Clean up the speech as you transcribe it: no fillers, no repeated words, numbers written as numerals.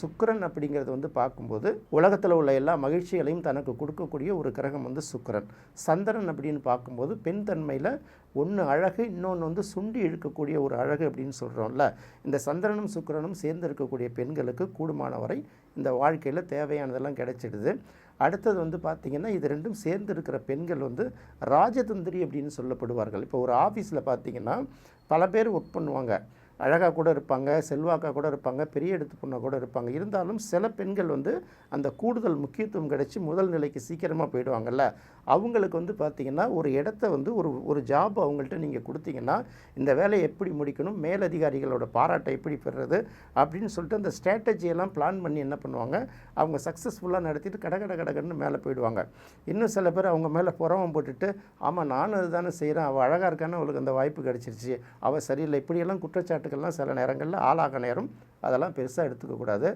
சுக்கிரன் அப்படிங்கிறது வந்து பார்க்கும்போது உலகத்தில் உள்ள எல்லா மகிழ்ச்சிகளையும் தனக்கு கொடுக்கக்கூடிய ஒரு கிரகம் வந்து சுக்கிரன். சந்திரன் அப்படின்னு பார்க்கும்போது பெண் தன்மையில் ஒன்று அழகு, இன்னொன்று வந்து சுண்டி இழுக்கக்கூடிய ஒரு அழகு அப்படின்னு சொல்கிறோம்ல. இந்த சந்திரனும் சுக்கிரனும் சேர்ந்து இருக்கக்கூடிய பெண்களுக்கு கூடுமான வரை இந்த வாழ்க்கையில் தேவையானதெல்லாம் கிடைச்சிடுது. அடுத்தது வந்து பார்த்திங்கன்னா, இது ரெண்டும் சேர்ந்து இருக்கிற பெண்கள் வந்து ராஜதந்திரி அப்படின்னு சொல்லப்படுவார்கள். இப்போ ஒரு ஆஃபீஸில் பார்த்திங்கன்னா பல பேர் ஒர்க் பண்ணுவாங்க, அழகாக கூட இருப்பாங்க, செல்வாக்காக கூட இருப்பாங்க, பெரிய இடத்து பொண்ணாக கூட இருப்பாங்க. இருந்தாலும் சில பெண்கள் வந்து அந்த கூடுதல் முக்கியத்துவம் கிடைச்சி முதல் நிலைக்கு சீக்கிரமாக போயிடுவாங்கல்ல. அவங்களுக்கு வந்து பார்த்திங்கன்னா ஒரு இடத்த வந்து ஒரு ஜாப் அவங்கள்ட்ட நீங்கள் கொடுத்தீங்கன்னா இந்த வேலையை எப்படி முடிக்கணும், மேலதிகாரிகளோட பாராட்டை எப்படி பெறுறது அப்படின்னு சொல்லிட்டு அந்த ஸ்ட்ராட்டஜியெல்லாம் பிளான் பண்ணி என்ன பண்ணுவாங்க, அவங்க சக்ஸஸ்ஃபுல்லாக நடத்திட்டு கடகடன்னு மேலே போயிடுவாங்க. இன்னும் சில பேர் அவங்க மேலே புறவம் போட்டுட்டு, ஆமாம் நானும் அதுதானே செய்கிறேன், அவள் அழகாக இருக்கான்னு அவளுக்கு அந்த வாய்ப்பு கிடச்சிருச்சு, அவள் சரியில்லை, இப்படியெல்லாம் குற்றச்சாட்டுகள்லாம் சில நேரங்களில் ஆளாக நேரம். அதெல்லாம் பெருசாக எடுத்துக்கக்கூடாது.